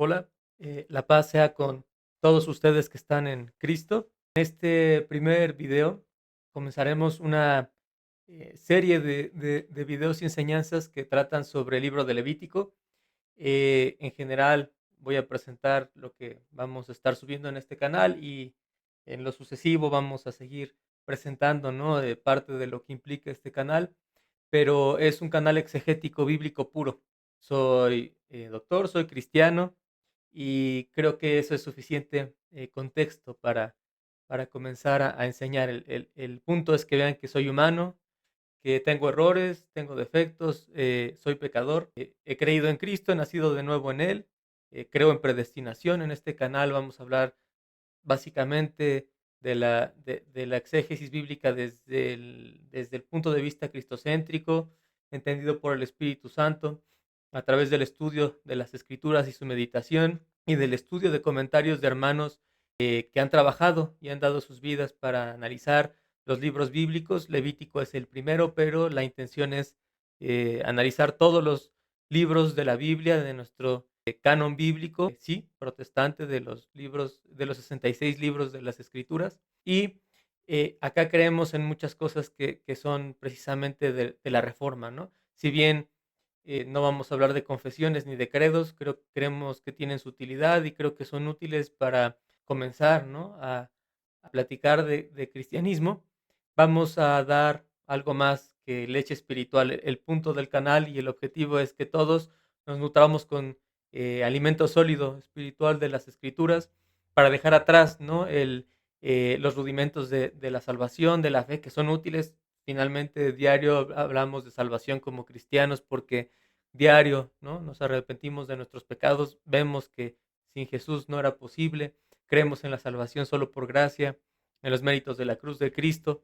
Hola, la paz sea con todos ustedes que están en Cristo. En este primer video comenzaremos una serie de videos y enseñanzas que tratan sobre el libro de Levítico. En general voy a presentar lo que vamos a estar subiendo en este canal y en lo sucesivo vamos a seguir presentando, ¿no? Parte de lo que implica este canal, pero es un canal exegético bíblico puro. Soy doctor, soy cristiano y creo que eso es suficiente contexto para comenzar a enseñar. El punto es que vean que soy humano, que tengo errores, tengo defectos, soy pecador, he creído en Cristo, he nacido de nuevo en Él, creo en predestinación. En este canal vamos a hablar básicamente de la exégesis bíblica desde el punto de vista cristocéntrico, entendido por el Espíritu Santo, a través del estudio de las Escrituras y su meditación, y del estudio de comentarios de hermanos que han trabajado y han dado sus vidas para analizar los libros bíblicos. Levítico es el primero, pero la intención es analizar todos los libros de la Biblia, de nuestro canon bíblico, sí, protestante, de los libros, de los 66 libros de las Escrituras. Y acá creemos en muchas cosas que son precisamente de la Reforma, ¿no? Si bien no vamos a hablar de confesiones ni de credos, creemos que tienen su utilidad y creo que son útiles para comenzar, ¿no? A platicar de cristianismo. Vamos a dar algo más que leche espiritual. El punto del canal y el objetivo es que todos nos nutramos con alimento sólido espiritual de las Escrituras para dejar atrás, ¿no? Los rudimentos de la salvación, de la fe, que son útiles. Finalmente, diario hablamos de salvación como cristianos porque diario, ¿no? Nos arrepentimos de nuestros pecados, vemos que sin Jesús no era posible, creemos en la salvación solo por gracia, en los méritos de la cruz de Cristo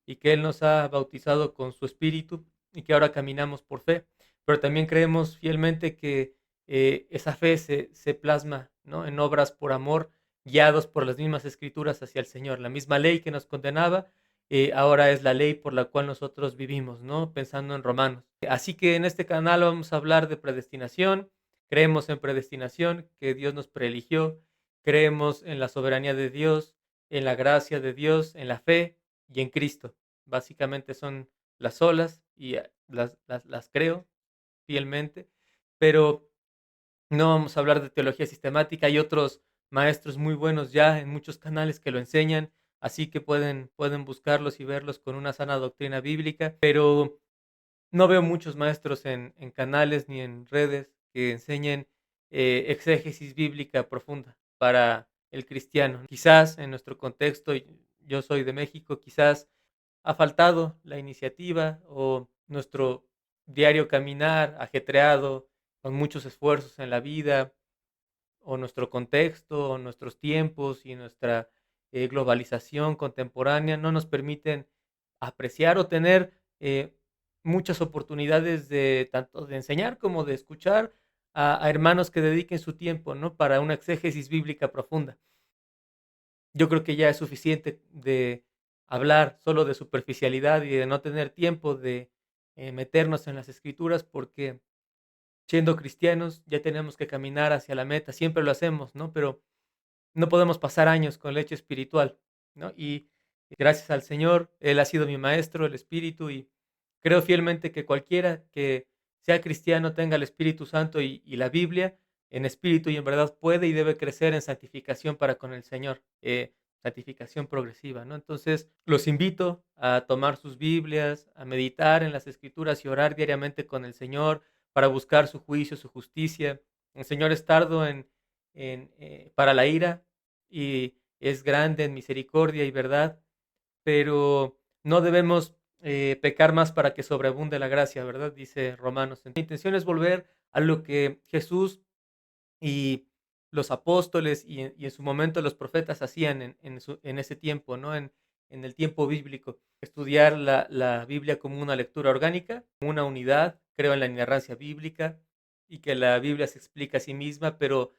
y que Él nos ha bautizado con su Espíritu y que ahora caminamos por fe, pero también creemos fielmente que esa fe se plasma, ¿no? En obras por amor, guiados por las mismas Escrituras hacia el Señor. La misma ley que nos condenaba ahora es la ley por la cual nosotros vivimos, ¿no? Pensando en Romanos. Así que en este canal vamos a hablar de predestinación. Creemos en predestinación, que Dios nos preeligió. Creemos en la soberanía de Dios, en la gracia de Dios, en la fe y en Cristo. Básicamente son las olas y las creo fielmente, pero no vamos a hablar de teología sistemática. Hay otros maestros muy buenos ya en muchos canales que lo enseñan, así que pueden buscarlos y verlos con una sana doctrina bíblica, pero no veo muchos maestros en canales ni en redes que enseñen exégesis bíblica profunda para el cristiano. Quizás en nuestro contexto, yo soy de México, quizás ha faltado la iniciativa o nuestro diario caminar ajetreado, con muchos esfuerzos en la vida, o nuestro contexto, o nuestros tiempos y nuestra globalización contemporánea no nos permiten apreciar o tener muchas oportunidades de tanto de enseñar como de escuchar a hermanos que dediquen su tiempo, ¿no? Para una exégesis bíblica profunda. Yo creo que ya es suficiente de hablar solo de superficialidad y de no tener tiempo de meternos en las escrituras porque siendo cristianos ya tenemos que caminar hacia la meta, siempre lo hacemos, ¿no? Pero no podemos pasar años con leche espiritual, ¿no? Y gracias al Señor, Él ha sido mi maestro, el Espíritu, y creo fielmente que cualquiera que sea cristiano tenga el Espíritu Santo y la Biblia en espíritu y en verdad puede y debe crecer en santificación para con el Señor, santificación progresiva, ¿no? Entonces, los invito a tomar sus Biblias, a meditar en las Escrituras y orar diariamente con el Señor para buscar su juicio, su justicia. El Señor es tardo para la ira y es grande en misericordia y verdad, pero no debemos pecar más para que sobreabunde la gracia, ¿verdad? Dice Romanos. Mi intención es volver a lo que Jesús y los apóstoles y en su momento los profetas hacían en ese tiempo, ¿no? En el tiempo bíblico. Estudiar la Biblia como una lectura orgánica, como una unidad. Creo en la inerrancia bíblica y que la Biblia se explica a sí misma, pero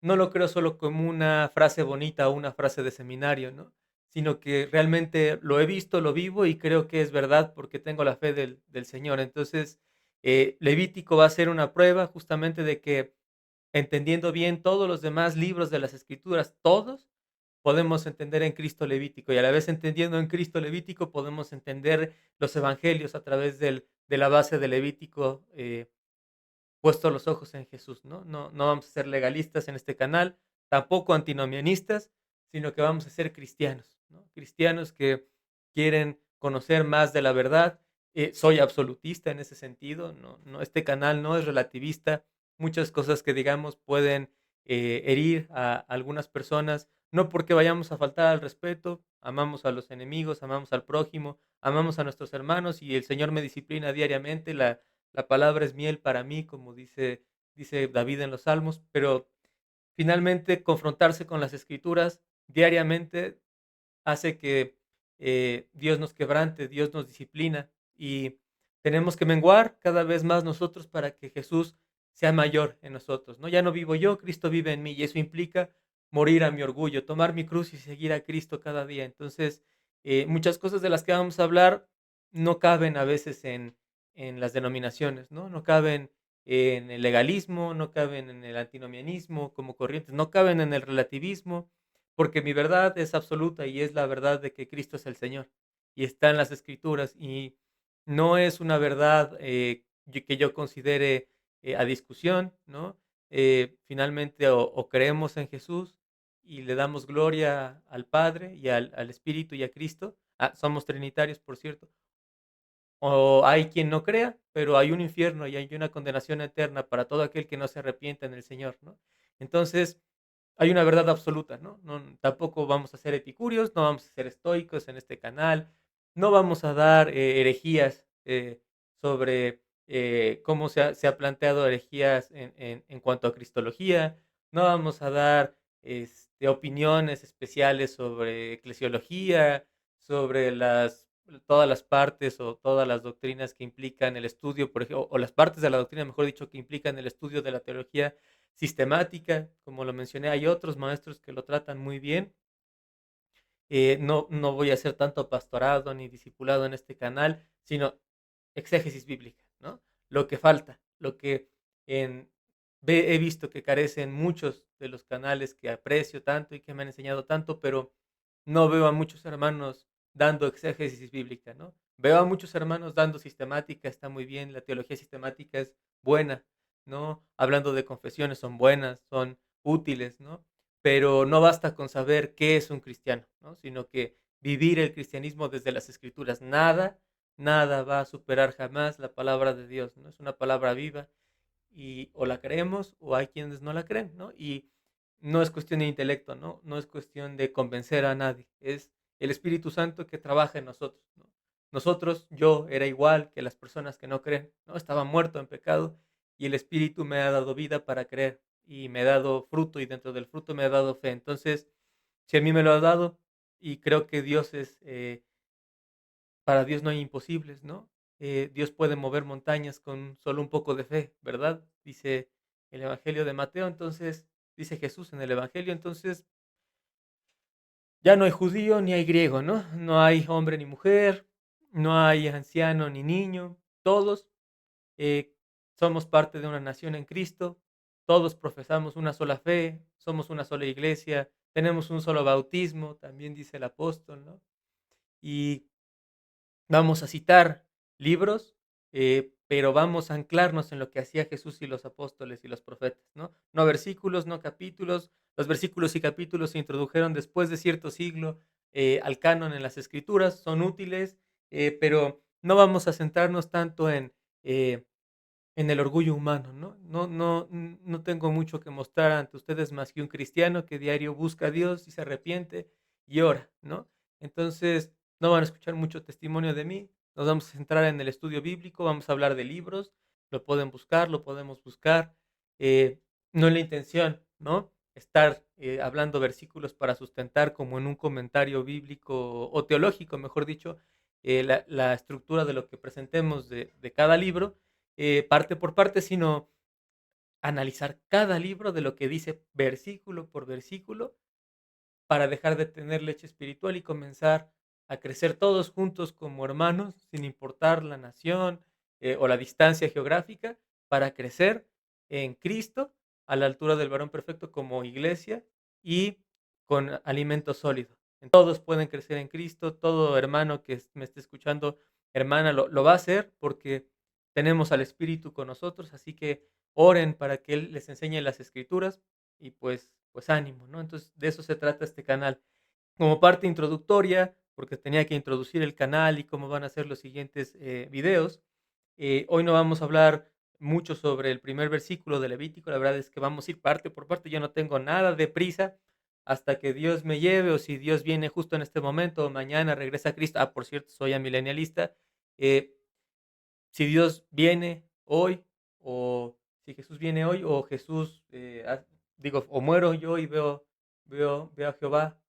no lo creo solo como una frase bonita o una frase de seminario, ¿no? Sino que realmente lo he visto, lo vivo y creo que es verdad porque tengo la fe del Señor. Entonces, Levítico va a ser una prueba justamente de que entendiendo bien todos los demás libros de las Escrituras, todos, podemos entender en Cristo Levítico, y a la vez entendiendo en Cristo Levítico podemos entender los evangelios a través de la base de Levítico, puesto los ojos en Jesús, ¿no? No vamos a ser legalistas en este canal, tampoco antinomianistas, sino que vamos a ser cristianos, ¿no? Cristianos que quieren conocer más de la verdad. Soy absolutista en ese sentido, este canal no es relativista. Muchas cosas que digamos pueden herir a algunas personas, no porque vayamos a faltar al respeto, amamos a los enemigos, amamos al prójimo, amamos a nuestros hermanos y el Señor me disciplina diariamente. La palabra es miel para mí, como dice David en los Salmos, pero finalmente confrontarse con las Escrituras diariamente hace que Dios nos quebrante, Dios nos disciplina y tenemos que menguar cada vez más nosotros para que Jesús sea mayor en nosotros, ¿no? Ya no vivo yo, Cristo vive en mí y eso implica morir a mi orgullo, tomar mi cruz y seguir a Cristo cada día. Entonces, muchas cosas de las que vamos a hablar no caben a veces en las denominaciones, ¿no? No caben en el legalismo, no caben en el antinomianismo como corrientes, no caben en el relativismo, porque mi verdad es absoluta y es la verdad de que Cristo es el Señor y está en las Escrituras y no es una verdad que yo considere a discusión, ¿no? Finalmente o creemos en Jesús y le damos gloria al Padre y al Espíritu y a Cristo. Ah, somos trinitarios, por cierto. O hay quien no crea, pero hay un infierno y hay una condenación eterna para todo aquel que no se arrepienta en el Señor, ¿no? Entonces, hay una verdad absoluta, ¿no? Tampoco vamos a ser epicúreos, no vamos a ser estoicos en este canal, no vamos a dar herejías sobre cómo se ha planteado herejías en cuanto a cristología, no vamos a dar opiniones especiales sobre eclesiología, sobre todas las partes o todas las doctrinas que implican el estudio, por ejemplo, o las partes de la doctrina, mejor dicho, que implican el estudio de la teología sistemática, como lo mencioné, hay otros maestros que lo tratan muy bien. No voy a hacer tanto pastorado ni discipulado en este canal, sino exégesis bíblica, ¿no? Lo que falta, lo que en, he visto que carecen muchos de los canales que aprecio tanto y que me han enseñado tanto, pero no veo a muchos hermanos dando exégesis bíblica, ¿no? Veo a muchos hermanos dando sistemática, está muy bien, la teología sistemática es buena, ¿no? Hablando de confesiones son buenas, son útiles, ¿no? Pero no basta con saber qué es un cristiano, ¿no? Sino que vivir el cristianismo desde las escrituras. Nada va a superar jamás la palabra de Dios, ¿no? Es una palabra viva y o la creemos o hay quienes no la creen, ¿no? Y no es cuestión de intelecto, ¿no? No es cuestión de convencer a nadie, es el Espíritu Santo que trabaja en nosotros, ¿no? Nosotros, yo era igual que las personas que no creen, ¿no? Estaba muerto en pecado y el Espíritu me ha dado vida para creer y me ha dado fruto y dentro del fruto me ha dado fe. Entonces, si a mí me lo ha dado y creo que Dios para Dios no hay imposibles, ¿no? Dios puede mover montañas con solo un poco de fe, ¿verdad? Dice el Evangelio de Mateo, entonces, dice Jesús en el Evangelio, entonces, ya no hay judío ni hay griego, ¿no? No hay hombre ni mujer, no hay anciano ni niño, todos eh, somos parte de una nación en Cristo, todos profesamos una sola fe, somos una sola iglesia, tenemos un solo bautismo, también dice el apóstol, ¿no? Y vamos a citar libros, pero vamos a anclarnos en lo que hacía Jesús y los apóstoles y los profetas, ¿no? No versículos, no capítulos. Los versículos y capítulos se introdujeron después de cierto siglo al canon en las Escrituras, son útiles, pero no vamos a centrarnos tanto eh, en el orgullo humano, ¿no? No tengo mucho que mostrar ante ustedes más que un cristiano que diario busca a Dios y se arrepiente y ora, ¿no? Entonces, no van a escuchar mucho testimonio de mí. Nos vamos a centrar en el estudio bíblico, vamos a hablar de libros, lo pueden buscar, lo podemos buscar. No es la intención, ¿no? Estar hablando versículos para sustentar como en un comentario bíblico o teológico, mejor dicho, la estructura de lo que presentemos de cada libro, parte por parte, sino analizar cada libro de lo que dice versículo por versículo para dejar de tener leche espiritual y comenzar a crecer todos juntos como hermanos, sin importar la nación o la distancia geográfica, para crecer en Cristo a la altura del varón perfecto como iglesia y con alimento sólido. Todos pueden crecer en Cristo, todo hermano que me esté escuchando, hermana, lo va a hacer porque tenemos al Espíritu con nosotros, así que oren para que Él les enseñe las Escrituras y pues ánimo, ¿no? Entonces, de eso se trata este canal. Como parte introductoria, porque tenía que introducir el canal y cómo van a ser los siguientes videos, hoy no vamos a hablar mucho sobre el primer versículo de Levítico, la verdad es que vamos a ir parte por parte, yo no tengo nada de prisa hasta que Dios me lleve o si Dios viene justo en este momento o mañana regresa a Cristo. Por cierto, soy amilenialista. eh, si Dios viene hoy, o si Jesús viene hoy, o Jesús, digo, o muero yo y veo a Jehová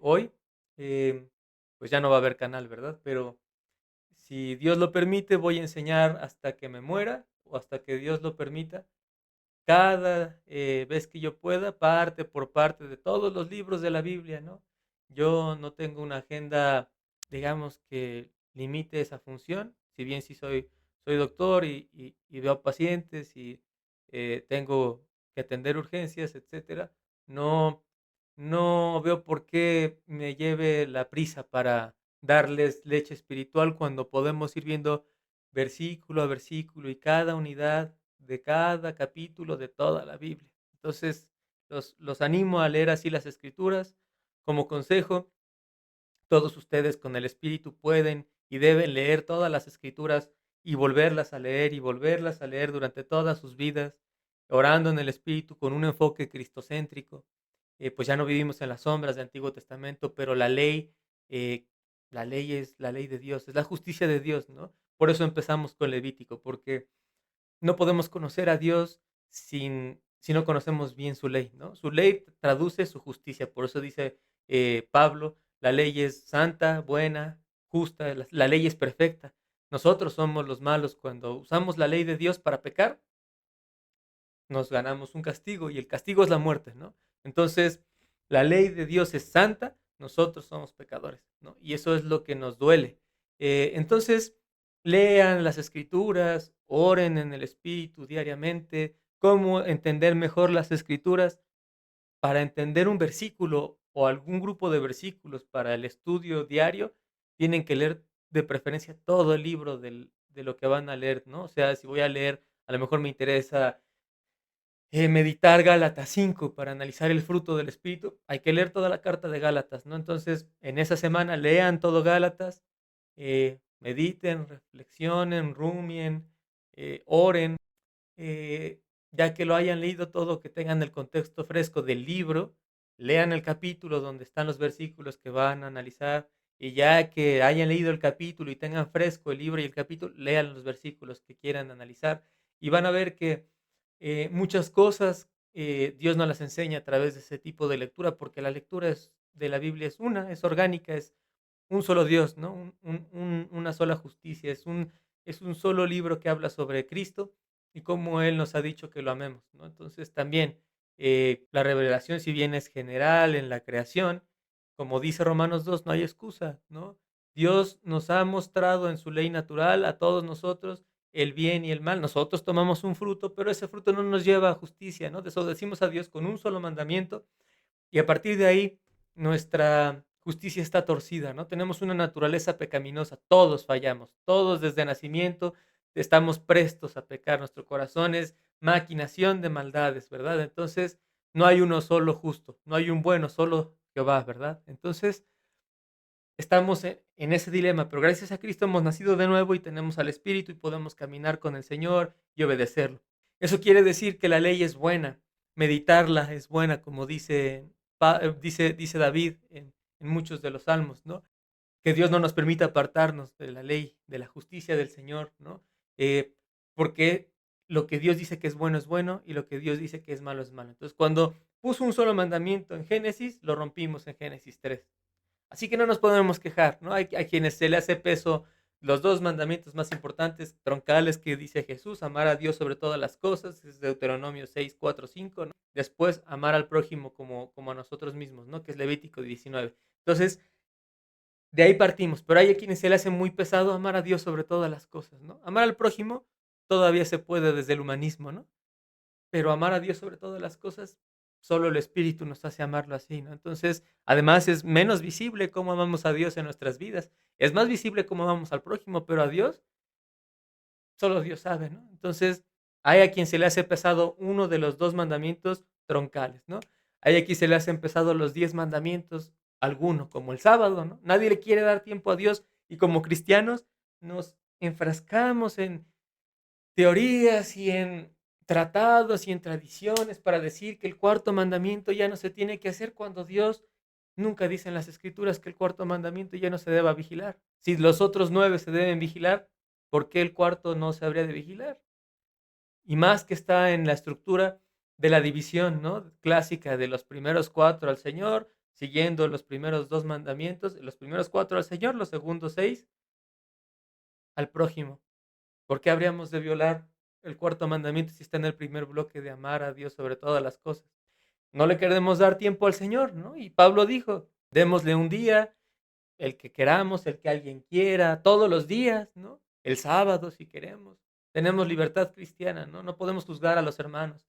hoy, pues ya no va a haber canal, ¿verdad? Pero si Dios lo permite, voy a enseñar hasta que me muera o hasta que Dios lo permita cada vez que yo pueda, parte por parte de todos los libros de la Biblia, ¿no? Yo no tengo una agenda, digamos, que limite esa función, si bien sí soy doctor y veo pacientes y tengo que atender urgencias, etcétera, no, no veo por qué me lleve la prisa para darles leche espiritual cuando podemos ir viendo versículo a versículo y cada unidad de cada capítulo de toda la Biblia. Entonces, los animo a leer así las escrituras. Como consejo, todos ustedes con el Espíritu pueden y deben leer todas las escrituras y volverlas a leer y volverlas a leer durante todas sus vidas, orando en el Espíritu con un enfoque cristocéntrico. Pues ya no vivimos en las sombras del Antiguo Testamento, pero eh, la ley es la ley de Dios, es la justicia de Dios, ¿no? Por eso empezamos con Levítico, porque no podemos conocer a Dios si no conocemos bien su ley, ¿no? Su ley traduce su justicia, por eso dice Pablo, la ley es santa, buena, justa, la ley es perfecta. Nosotros somos los malos cuando usamos la ley de Dios para pecar, nos ganamos un castigo y el castigo es la muerte, ¿no? Entonces, la ley de Dios es santa, nosotros somos pecadores, ¿no? Y eso es lo que nos duele. Entonces, lean las escrituras, oren en el Espíritu diariamente, cómo entender mejor las escrituras para entender un versículo o algún grupo de versículos para el estudio diario, tienen que leer de preferencia todo el libro de lo que van a leer, ¿no? O sea, si voy a leer, a lo mejor me interesa meditar Gálatas 5 para analizar el fruto del Espíritu, hay que leer toda la carta de Gálatas, ¿no? Entonces, en esa semana lean todo Gálatas, mediten, reflexionen, rumien, oren, ya que lo hayan leído todo, que tengan el contexto fresco del libro, lean el capítulo donde están los versículos que van a analizar, y ya que hayan leído el capítulo y tengan fresco el libro y el capítulo, lean los versículos que quieran analizar, y van a ver que muchas cosas Dios nos las enseña a través de ese tipo de lectura, porque la lectura de la Biblia es orgánica, es un solo Dios, ¿no? Una sola justicia, es un solo libro que habla sobre Cristo y cómo Él nos ha dicho que lo amemos, ¿no? Entonces también la revelación, si bien es general en la creación, como dice Romanos 2, no hay excusa, ¿no? Dios nos ha mostrado en su ley natural a todos nosotros el bien y el mal. Nosotros tomamos un fruto, pero ese fruto no nos lleva a justicia, ¿no? Desobedecimos a Dios con un solo mandamiento y a partir de ahí nuestra justicia está torcida, ¿no? Tenemos una naturaleza pecaminosa, todos fallamos, todos desde nacimiento estamos prestos a pecar, nuestro corazón es maquinación de maldades, ¿verdad? Entonces, no hay uno solo justo, no hay un bueno, solo Jehová, ¿verdad? Entonces, estamos en ese dilema, pero gracias a Cristo hemos nacido de nuevo y tenemos al Espíritu y podemos caminar con el Señor y obedecerlo. Eso quiere decir que la ley es buena, meditarla es buena, como dice David en muchos de los salmos, ¿no? Que Dios no nos permita apartarnos de la ley, de la justicia del Señor, ¿no? Eh, porque lo que Dios dice que es bueno y lo que Dios dice que es malo es malo. Entonces, cuando puso un solo mandamiento en Génesis, lo rompimos en Génesis 3. Así que no nos podemos quejar, ¿no? Hay a quienes se le hace peso los dos mandamientos más importantes, troncales, que dice Jesús: amar a Dios sobre todas las cosas, es Deuteronomio 6, 4, 5, ¿no? Después, amar al prójimo como a nosotros mismos, ¿no? Que es Levítico 19. Entonces, de ahí partimos, pero hay a quienes se le hace muy pesado amar a Dios sobre todas las cosas, ¿no? Amar al prójimo todavía se puede desde el humanismo, ¿no? pero amar a Dios sobre todas las cosas, solo el Espíritu nos hace amarlo así, ¿no? Entonces, además es menos visible cómo amamos a Dios en nuestras vidas. Es más visible cómo amamos al prójimo, pero a Dios, solo Dios sabe, ¿no? Entonces, hay a quien se le hace pesado uno de los 2 mandamientos troncales, ¿no? Hay a quien se le hacen pesado los 10 mandamientos, alguno, como el sábado, ¿no? Nadie le quiere dar tiempo a Dios y como cristianos nos enfrascamos en teorías y en tratados y en tradiciones para decir que el cuarto mandamiento ya no se tiene que hacer cuando Dios nunca dice en las escrituras que el cuarto mandamiento ya no se deba vigilar. Si los otros 9 se deben vigilar, ¿por qué el cuarto no se habría de vigilar? Y más que está en la estructura de la división, ¿no? Clásica de los primeros 4 al Señor, siguiendo los primeros 2 mandamientos, los primeros 4 al Señor, los segundos 6 al prójimo. ¿Por qué habríamos de violar el cuarto mandamiento si está en el primer bloque de amar a Dios sobre todas las cosas? No le queremos dar tiempo al Señor, ¿no? Y Pablo dijo, démosle un día, el que queramos, el que alguien quiera, todos los días, ¿no? El sábado si queremos. Tenemos libertad cristiana, ¿no? No podemos juzgar a los hermanos,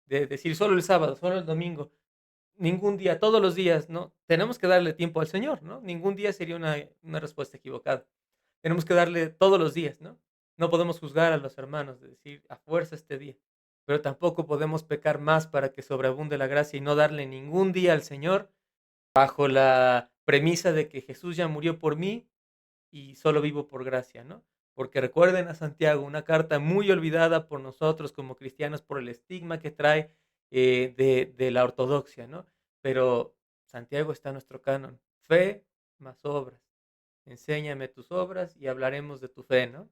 de decir solo el sábado, solo el domingo, ningún día, todos los días, ¿no? Tenemos que darle tiempo al Señor, ¿no? Ningún día sería una respuesta equivocada. Tenemos que darle todos los días, ¿no? No podemos juzgar a los hermanos, de decir a fuerza este día, pero tampoco podemos pecar más para que sobreabunde la gracia y no darle ningún día al Señor bajo la premisa de que Jesús ya murió por mí y solo vivo por gracia, ¿no? Porque recuerden a Santiago, una carta muy olvidada por nosotros como cristianos por el estigma que trae de la ortodoxia, ¿no? Pero Santiago está en nuestro canon, fe más obras. Enséñame tus obras y hablaremos de tu fe, ¿no?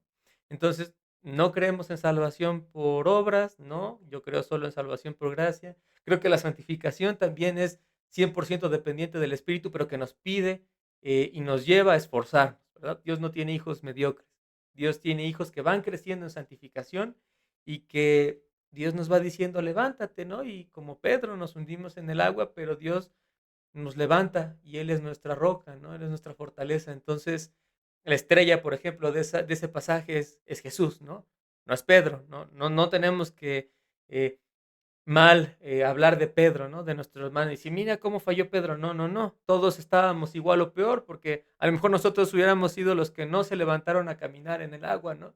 Entonces, no creemos en salvación por obras, ¿no? Yo creo solo en salvación por gracia. Creo que la santificación también es 100% dependiente del Espíritu, pero que nos pide y nos lleva a esforzarnos, ¿verdad? Dios no tiene hijos mediocres. Dios tiene hijos que van creciendo en santificación y que Dios nos va diciendo, levántate, ¿no? Y como Pedro nos hundimos en el agua, pero Dios nos levanta y Él es nuestra roca, ¿no? Él es nuestra fortaleza. Entonces, la estrella, por ejemplo, de ese pasaje es Jesús, ¿no? No es Pedro, ¿no? No tenemos que eh, hablar de Pedro, ¿no? De nuestro hermano. Y si mira cómo falló Pedro, no. Todos estábamos igual o peor, porque a lo mejor nosotros hubiéramos sido los que no se levantaron a caminar en el agua, ¿no?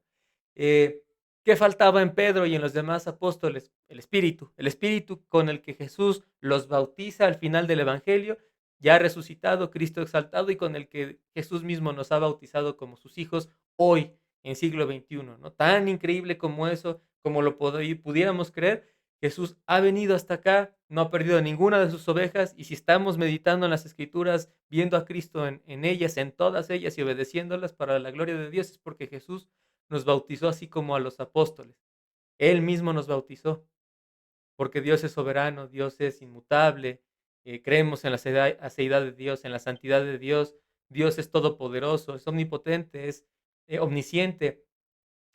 Eh, ¿Qué faltaba en Pedro y en los demás apóstoles? El Espíritu con el que Jesús los bautiza al final del Evangelio, ya resucitado, Cristo exaltado y con el que Jesús mismo nos ha bautizado como sus hijos hoy en siglo XXI, ¿no? Tan increíble como eso, como lo pudiéramos creer, Jesús ha venido hasta acá, no ha perdido ninguna de sus ovejas y si estamos meditando en las Escrituras, viendo a Cristo en ellas, en todas ellas y obedeciéndolas para la gloria de Dios, es porque Jesús nos bautizó así como a los apóstoles. Él mismo nos bautizó, porque Dios es soberano, Dios es inmutable, creemos en la aceidad de Dios, en la santidad de Dios, Dios es todopoderoso, es omnipotente, es omnisciente.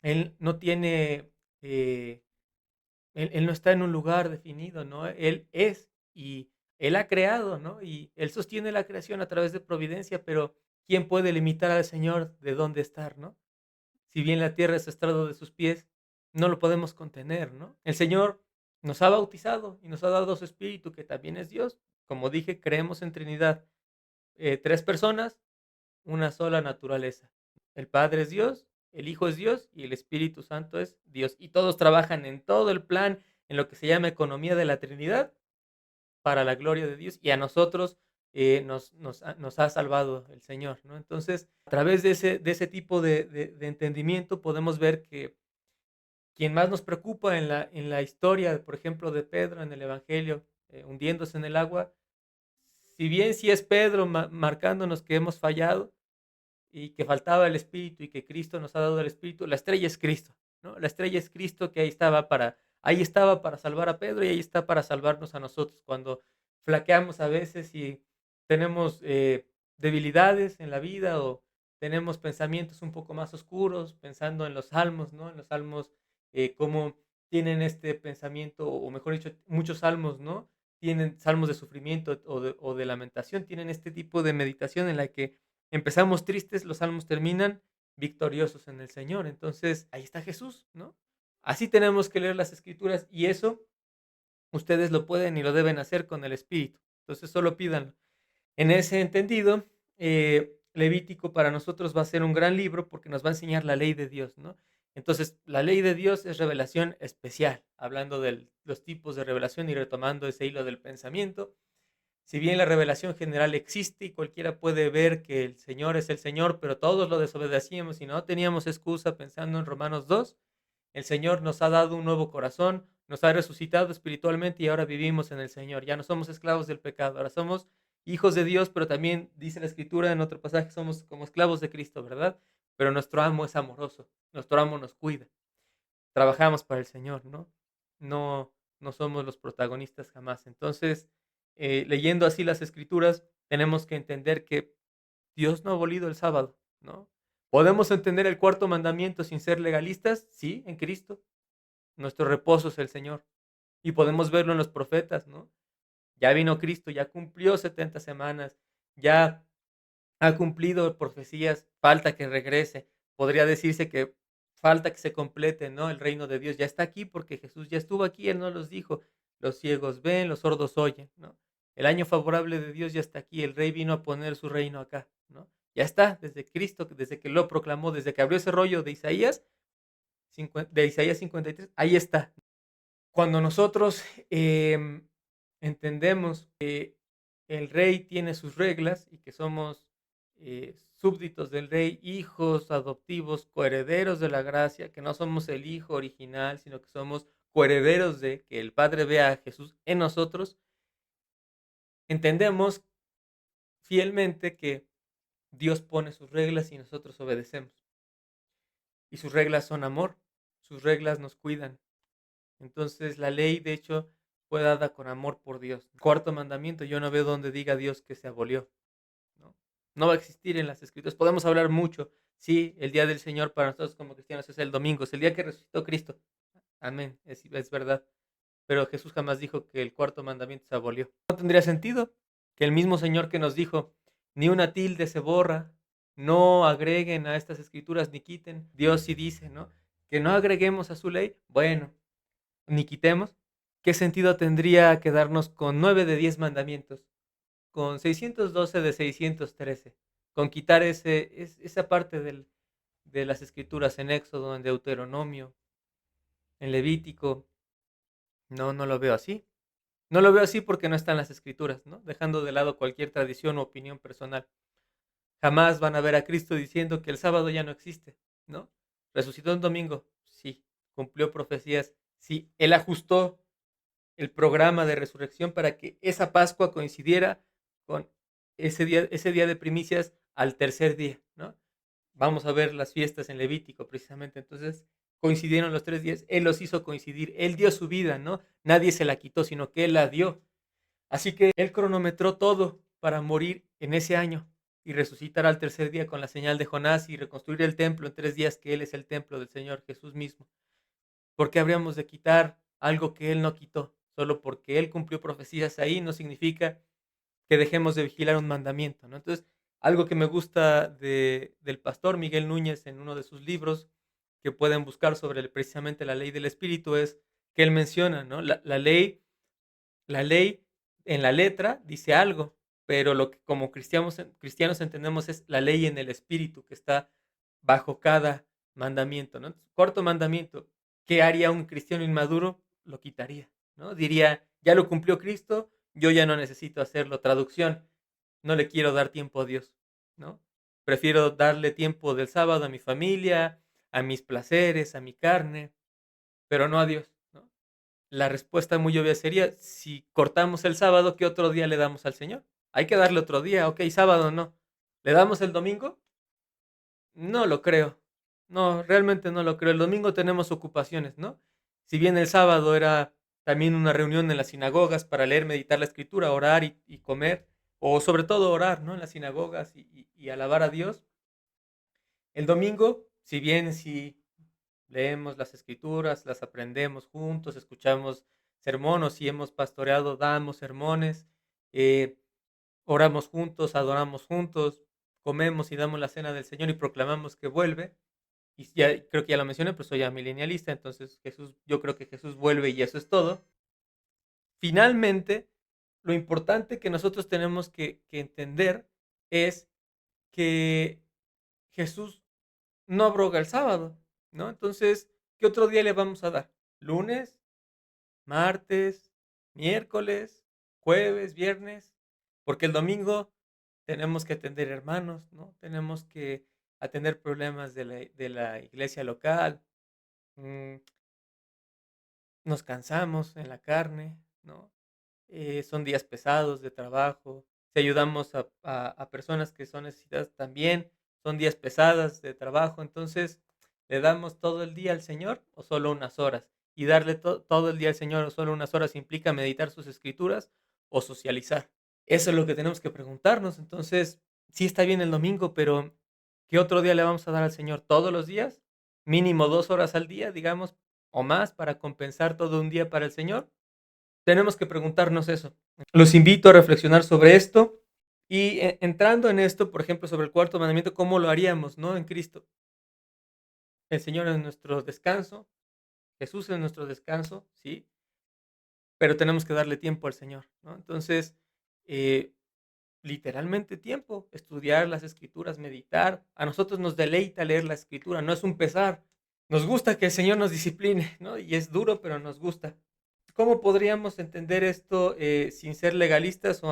Él no tiene, él no está en un lugar definido, ¿no? Él es y Él ha creado, ¿no? Y Él sostiene la creación a través de providencia, pero ¿quién puede limitar al Señor de dónde estar, no? Si bien la tierra es estrado de sus pies, no lo podemos contener, ¿no? El Señor nos ha bautizado y nos ha dado su Espíritu, que también es Dios. Como dije, creemos en Trinidad. 3 personas, una sola naturaleza. El Padre es Dios, el Hijo es Dios y el Espíritu Santo es Dios. Y todos trabajan en todo el plan, en lo que se llama economía de la Trinidad, para la gloria de Dios y a nosotros nos ha salvado el Señor, ¿no? Entonces, a través de ese tipo de entendimiento podemos ver que quien más nos preocupa en la historia, por ejemplo, de Pedro en el Evangelio, hundiéndose en el agua, si bien sí es Pedro marcándonos que hemos fallado y que faltaba el Espíritu y que Cristo nos ha dado el Espíritu, la estrella es Cristo, ¿no? La estrella es Cristo que ahí estaba para salvar a Pedro y ahí está para salvarnos a nosotros cuando flaqueamos a veces y tenemos debilidades en la vida o tenemos pensamientos un poco más oscuros, pensando en los salmos, ¿no? En los salmos, cómo tienen este pensamiento, o mejor dicho, muchos salmos, ¿no? Tienen salmos de sufrimiento o de lamentación, tienen este tipo de meditación en la que empezamos tristes, los salmos terminan victoriosos en el Señor. Entonces, ahí está Jesús, ¿no? Así tenemos que leer las Escrituras y eso ustedes lo pueden y lo deben hacer con el Espíritu. Entonces solo pídanlo. En ese entendido, Levítico para nosotros va a ser un gran libro porque nos va a enseñar la ley de Dios, ¿no? Entonces, la ley de Dios es revelación especial, hablando de los tipos de revelación y retomando ese hilo del pensamiento. Si bien la revelación general existe y cualquiera puede ver que el Señor es el Señor, pero todos lo desobedecíamos y no teníamos excusa pensando en Romanos 2, el Señor nos ha dado un nuevo corazón, nos ha resucitado espiritualmente y ahora vivimos en el Señor. Ya no somos esclavos del pecado, ahora somos hijos de Dios, pero también dice la Escritura en otro pasaje, somos como esclavos de Cristo, ¿verdad? Pero nuestro amo es amoroso, nuestro amo nos cuida. Trabajamos para el Señor, ¿no? No, no somos los protagonistas jamás. Entonces, leyendo así las Escrituras, tenemos que entender que Dios no ha abolido el sábado, ¿no? ¿Podemos entender el cuarto mandamiento sin ser legalistas? Sí, en Cristo. Nuestro reposo es el Señor. Y podemos verlo en los profetas, ¿no? Ya vino Cristo, ya cumplió 70 semanas, ya ha cumplido profecías, falta que regrese. Podría decirse que falta que se complete, ¿no? El reino de Dios ya está aquí porque Jesús ya estuvo aquí, Él nos los dijo. Los ciegos ven, los sordos oyen, ¿no? El año favorable de Dios ya está aquí, el Rey vino a poner su reino acá, ¿no? Ya está, desde Cristo, desde que lo proclamó, desde que abrió ese rollo de Isaías 53, ahí está. Cuando nosotros entendemos que el rey tiene sus reglas y que somos súbditos del rey, hijos adoptivos, coherederos de la gracia, que no somos el hijo original, sino que somos coherederos de que el Padre vea a Jesús en nosotros, entendemos fielmente que Dios pone sus reglas y nosotros obedecemos. Y sus reglas son amor, sus reglas nos cuidan. Entonces la ley, de hecho, fue dada con amor por Dios. Cuarto mandamiento, yo no veo donde diga Dios que se abolió, ¿no? No va a existir en las escrituras. Podemos hablar mucho. Sí, el día del Señor para nosotros como cristianos es el domingo, es el día que resucitó Cristo. Amén, es verdad. Pero Jesús jamás dijo que el cuarto mandamiento se abolió. No tendría sentido que el mismo Señor que nos dijo, ni una tilde se borra, no agreguen a estas escrituras ni quiten. Dios sí dice, ¿no? Que no agreguemos a su ley. Bueno, ni quitemos, ¿qué sentido tendría quedarnos con 9 de 10 mandamientos? Con 612 de 613, con quitar esa parte de las escrituras en Éxodo, en Deuteronomio, en Levítico. No, no lo veo así. No lo veo así porque no están las escrituras, ¿no? Dejando de lado cualquier tradición o opinión personal. Jamás van a ver a Cristo diciendo que el sábado ya no existe, ¿no? Resucitó un domingo, sí. Cumplió profecías, sí. Él ajustó el programa de resurrección para que esa Pascua coincidiera con ese día de primicias al tercer día, ¿no? Vamos a ver las fiestas en Levítico precisamente, entonces coincidieron los 3 días, Él los hizo coincidir, Él dio su vida, ¿no? Nadie se la quitó, sino que Él la dio. Así que Él cronometró todo para morir en ese año y resucitar al tercer día con la señal de Jonás y reconstruir el templo en 3 días, que Él es el templo del Señor Jesús mismo. ¿Por qué habríamos de quitar algo que Él no quitó? Solo porque Él cumplió profecías ahí no significa que dejemos de vigilar un mandamiento, ¿no? Entonces, algo que me gusta del pastor Miguel Núñez en uno de sus libros que pueden buscar sobre precisamente la ley del Espíritu es que él menciona, ¿no? La ley en la letra dice algo, pero lo que como cristianos entendemos es la ley en el Espíritu que está bajo cada mandamiento, ¿no? Cuarto mandamiento, ¿qué haría un cristiano inmaduro? Lo quitaría, ¿no? Diría, ya lo cumplió Cristo, yo ya no necesito hacerlo. Traducción, no le quiero dar tiempo a Dios, ¿no? Prefiero darle tiempo del sábado a mi familia, a mis placeres, a mi carne, pero no a Dios, ¿no? La respuesta muy obvia sería, si cortamos el sábado, ¿qué otro día le damos al Señor? Hay que darle otro día, ok, sábado no. ¿Le damos el domingo? No lo creo. No, realmente no lo creo. El domingo tenemos ocupaciones, ¿no? Si bien el sábado era también una reunión en las sinagogas para leer, meditar la escritura, orar y comer, o sobre todo orar, ¿no? En las sinagogas y alabar a Dios. El domingo, si bien si leemos las escrituras, las aprendemos juntos, escuchamos sermones, si hemos pastoreado, damos sermones, eh, oramos juntos, adoramos juntos, comemos y damos la cena del Señor y proclamamos que vuelve. Y ya, creo que ya lo mencioné, pues soy amilenialista, entonces Jesús, yo creo que Jesús vuelve y eso es todo. finalmente, lo importante que nosotros tenemos que entender es que Jesús no abroga el sábado, ¿no? Entonces, ¿qué otro día le vamos a dar? ¿Lunes, martes, miércoles, jueves, viernes? Porque el domingo tenemos que atender hermanos, ¿no? Tenemos que atender problemas de la iglesia local. mm, Nos cansamos en la carne, ¿no? Son días pesados de trabajo. Si ayudamos a personas que son necesitadas también, son días pesadas de trabajo. Entonces, ¿le damos todo el día al Señor o solo unas horas? Y darle todo el día al Señor o solo unas horas implica meditar sus escrituras o socializar. Eso es lo que tenemos que preguntarnos. Entonces, sí está bien el domingo, pero ¿qué otro día le vamos a dar al Señor? ¿Todos los días? Mínimo 2 horas al día, digamos, o más para compensar todo un día para el Señor. Tenemos que preguntarnos eso. Los invito a reflexionar sobre esto y entrando en esto, por ejemplo, sobre el cuarto mandamiento, ¿cómo lo haríamos, no? En Cristo. El Señor es nuestro descanso, Jesús es nuestro descanso, sí, pero tenemos que darle tiempo al Señor, ¿no? Entonces, eh, literalmente tiempo, estudiar las Escrituras, meditar. A nosotros nos deleita leer la Escritura, no es un pesar. Nos gusta que el Señor nos discipline, ¿no? Y es duro, pero nos gusta. ¿Cómo podríamos entender esto sin ser legalistas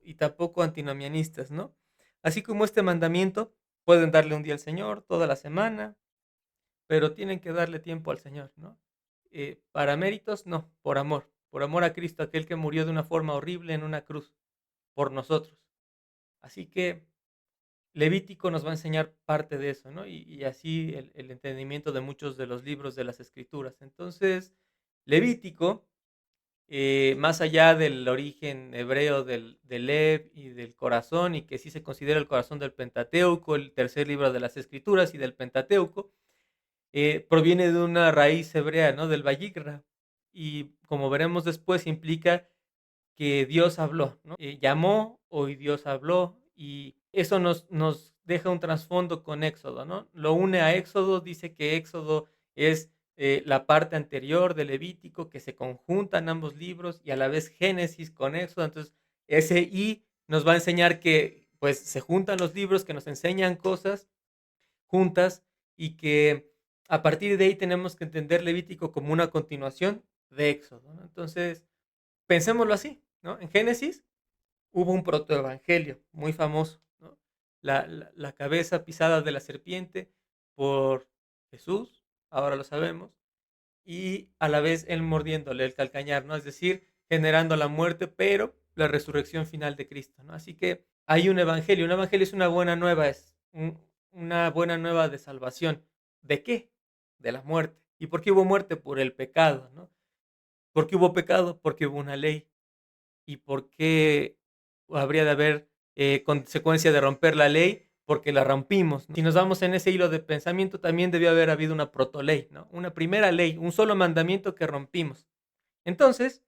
y tampoco antinomianistas, ¿no? Así como este mandamiento, pueden darle un día al Señor, toda la semana, pero tienen que darle tiempo al Señor, ¿no? Para méritos, no, por amor a Cristo, aquel que murió de una forma horrible en una cruz, por nosotros. Así que Levítico nos va a enseñar parte de eso, ¿no? Y así el entendimiento de muchos de los libros de las Escrituras. Entonces, Levítico más allá del origen hebreo del Lev y del corazón, y que sí se considera el corazón del Pentateuco, el tercer libro de las Escrituras y del Pentateuco, proviene de una raíz hebrea, ¿no? Del Vayikra. Y como veremos después, implica que Dios habló, ¿no? Llamó, hoy Dios habló, y eso nos deja un trasfondo con Éxodo, ¿no? Lo une a Éxodo, dice que Éxodo es la parte anterior de Levítico, que se conjuntan ambos libros, y a la vez Génesis con Éxodo. Entonces, ese y nos va a enseñar que pues se juntan los libros que nos enseñan cosas juntas, y que a partir de ahí tenemos que entender Levítico como una continuación de Éxodo, ¿no? Entonces, pensémoslo así, ¿no? En Génesis hubo un protoevangelio muy famoso, ¿no? La cabeza pisada de la serpiente por Jesús, ahora lo sabemos, y a la vez él mordiéndole el calcañar, ¿no? Es decir, generando la muerte, pero la resurrección final de Cristo, ¿no? Así que hay un evangelio es una buena nueva, una buena nueva de salvación. ¿De qué? De la muerte. ¿Y por qué hubo muerte? Por el pecado, ¿no? ¿Por qué hubo pecado? Porque hubo una ley. ¿Y por qué habría de haber consecuencia de romper la ley? Porque la rompimos, ¿no? Si nos vamos en ese hilo de pensamiento, también debió haber habido una protoley, ¿no? Una primera ley, un solo mandamiento que rompimos. Entonces,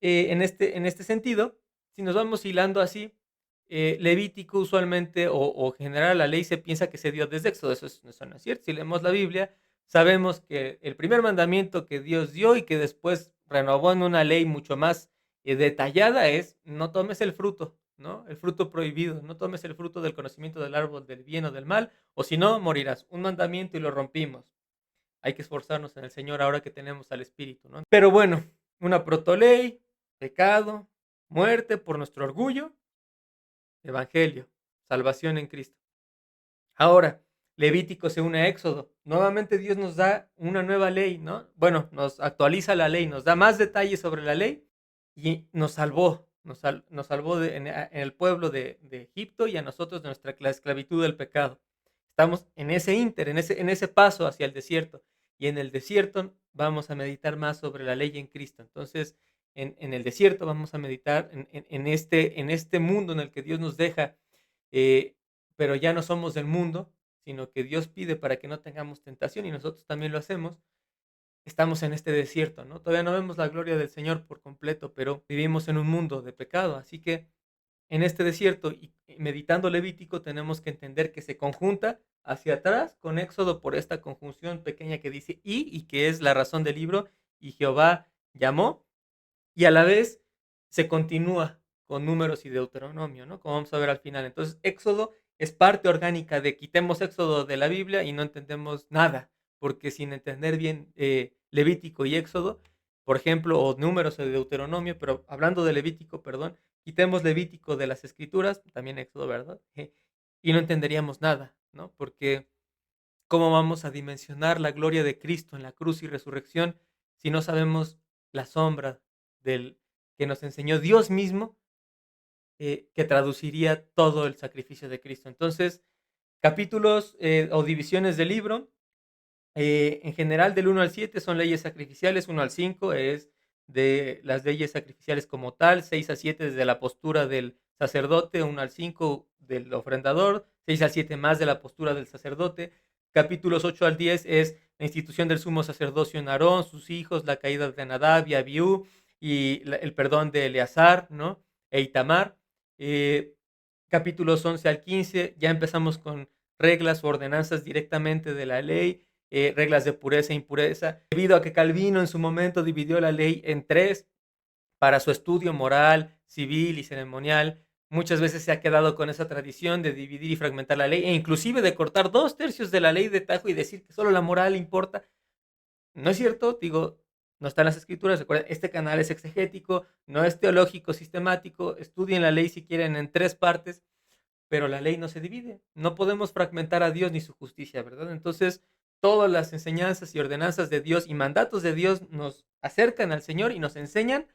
en este sentido, si nos vamos hilando así, Levítico usualmente o general la ley se piensa que se dio desde Éxodo. Eso no es cierto. Si leemos la Biblia, sabemos que el primer mandamiento que Dios dio y que después renovó en una ley mucho más detallada es: no tomes el fruto, ¿no? El fruto prohibido. No tomes el fruto del conocimiento del árbol del bien o del mal, o si no, morirás. Un mandamiento y lo rompimos. Hay que esforzarnos en el Señor ahora que tenemos al Espíritu, ¿no? Pero bueno, una protoley, pecado, muerte por nuestro orgullo, evangelio, salvación en Cristo. Ahora, Levítico se une a Éxodo. Nuevamente Dios nos da una nueva ley, ¿no? Bueno, nos actualiza la ley, nos da más detalles sobre la ley y nos salvó. Nos salvó en el pueblo de Egipto y a nosotros de la esclavitud del pecado. Estamos en ese en ese paso hacia el desierto. Y en el desierto vamos a meditar más sobre la ley en Cristo. Entonces, en el desierto vamos a meditar en este mundo en el que Dios nos deja, eh, pero ya no somos del mundo, sino que Dios pide para que no tengamos tentación y nosotros también lo hacemos. Estamos en este desierto, ¿no? Todavía no vemos la gloria del Señor por completo, pero vivimos en un mundo de pecado. Así que en este desierto y meditando Levítico tenemos que entender que se conjunta hacia atrás con Éxodo por esta conjunción pequeña que dice y que es la razón del libro, y Jehová llamó, y a la vez se continúa con Números y Deuteronomio, ¿no? Como vamos a ver al final. Entonces, Éxodo es parte orgánica de quitemos Éxodo de la Biblia y no entendemos nada, porque sin entender bien Levítico y Éxodo, por ejemplo, o Números o Deuteronomio, pero hablando de Levítico, perdón, quitemos Levítico de las Escrituras, también Éxodo, ¿verdad? Y no entenderíamos nada, ¿no? Porque ¿cómo vamos a dimensionar la gloria de Cristo en la cruz y resurrección si no sabemos la sombra del que nos enseñó Dios mismo, que traduciría todo el sacrificio de Cristo? Entonces, capítulos o divisiones del libro, en general del 1 al 7 son leyes sacrificiales, 1 al 5 es de las leyes sacrificiales como tal, 6 a 7 desde la postura del sacerdote, 1 al 5 del ofrendador, 6 a 7 más de la postura del sacerdote. Capítulos 8 al 10 es la institución del sumo sacerdocio en Aarón, sus hijos, la caída de Nadab y Abiú y el perdón de Eleazar, ¿no? E Itamar. Eh, Capítulos 11 al 15 ya empezamos con reglas o ordenanzas directamente de la ley, reglas de pureza e impureza, debido a que Calvino en su momento dividió la ley en tres para su estudio moral, civil y ceremonial. Muchas veces se ha quedado con esa tradición de dividir y fragmentar la ley e inclusive de cortar 2 tercios de la ley de tajo y decir que solo la moral importa. No es cierto, digo, no está en las escrituras. Recuerden, este canal es exegético, no es teológico, sistemático. Estudien la ley si quieren en 3 partes, pero la ley no se divide. No podemos fragmentar a Dios ni su justicia, ¿verdad? Entonces, todas las enseñanzas y ordenanzas de Dios y mandatos de Dios nos acercan al Señor y nos enseñan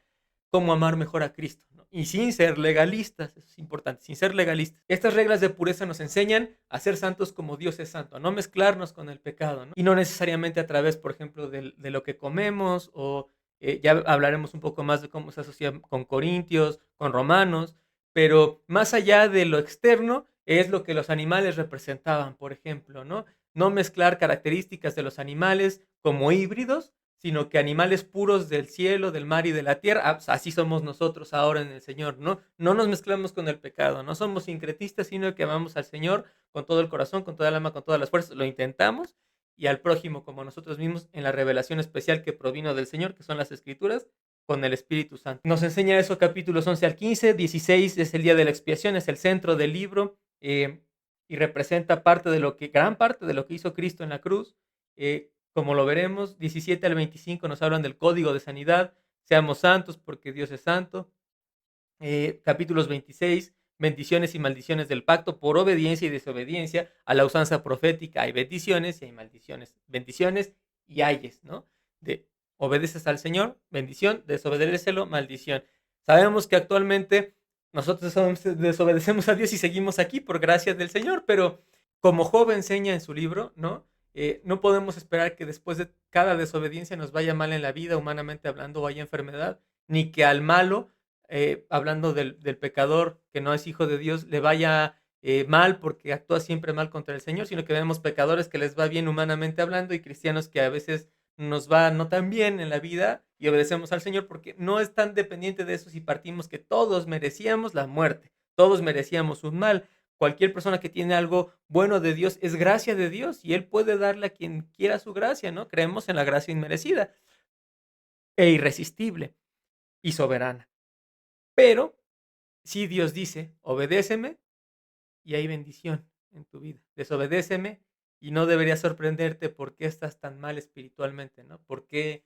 cómo amar mejor a Cristo, ¿no? Y sin ser legalistas, eso es importante, sin ser legalistas. Estas reglas de pureza nos enseñan a ser santos como Dios es santo, a no mezclarnos con el pecado, ¿no? Y no necesariamente a través, por ejemplo, de lo que comemos o ya hablaremos un poco más de cómo se asocia con Corintios, con Romanos, pero más allá de lo externo es lo que los animales representaban, por ejemplo, ¿no? No mezclar características de los animales como híbridos, sino que animales puros del cielo, del mar y de la tierra. Así somos nosotros ahora en el Señor, ¿no? No nos mezclamos con el pecado, no somos sincretistas, sino que amamos al Señor con todo el corazón, con toda el alma, con todas las fuerzas. Lo intentamos, y al prójimo como a nosotros mismos en la revelación especial que provino del Señor, que son las Escrituras, con el Espíritu Santo. Nos enseña eso capítulos 11 al 15, 16 es el día de la expiación, es el centro del libro, y representa gran parte de lo que hizo Cristo en la cruz. Como lo veremos, 17 al 25 nos hablan del código de sanidad, seamos santos porque Dios es santo. Capítulos 26, bendiciones y maldiciones del pacto, por obediencia y desobediencia a la usanza profética hay bendiciones y hay maldiciones, bendiciones y ayes, ¿no? De obedeces al Señor, bendición, desobedécelo, maldición. Sabemos que actualmente nosotros desobedecemos a Dios y seguimos aquí por gracia del Señor, pero como Job enseña en su libro, ¿no? No podemos esperar que después de cada desobediencia nos vaya mal en la vida, humanamente hablando, o haya enfermedad, ni que al malo, hablando del pecador que no es hijo de Dios, le vaya mal porque actúa siempre mal contra el Señor, sino que vemos pecadores que les va bien humanamente hablando y cristianos que a veces nos va no tan bien en la vida y obedecemos al Señor porque no es tan dependiente de eso si partimos que todos merecíamos la muerte, todos merecíamos un mal. Cualquier persona que tiene algo bueno de Dios es gracia de Dios y Él puede darle a quien quiera su gracia, ¿no? Creemos en la gracia inmerecida e irresistible y soberana. Pero si Dios dice, obedéceme y hay bendición en tu vida. Desobedéceme y no debería sorprenderte por qué estás tan mal espiritualmente, ¿no? Porque,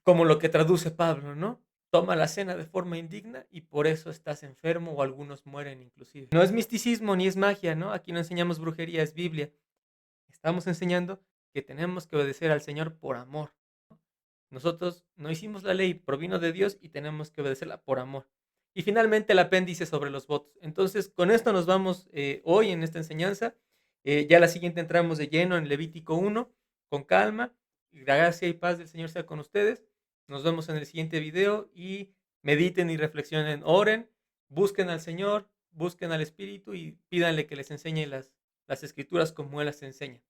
como lo que traduce Pablo, ¿no? Toma la cena de forma indigna y por eso estás enfermo o algunos mueren inclusive. No es misticismo ni es magia, ¿no? Aquí no enseñamos brujería, es Biblia. Estamos enseñando que tenemos que obedecer al Señor por amor. Nosotros no hicimos la ley, provino de Dios y tenemos que obedecerla por amor. Y finalmente el apéndice sobre los votos. Entonces, con esto nos vamos hoy en esta enseñanza. Ya la siguiente entramos de lleno en Levítico 1, con calma. Gracia y paz del Señor sea con ustedes. Nos vemos en el siguiente video y mediten y reflexionen, oren, busquen al Señor, busquen al Espíritu y pídanle que les enseñe las escrituras como Él las enseña.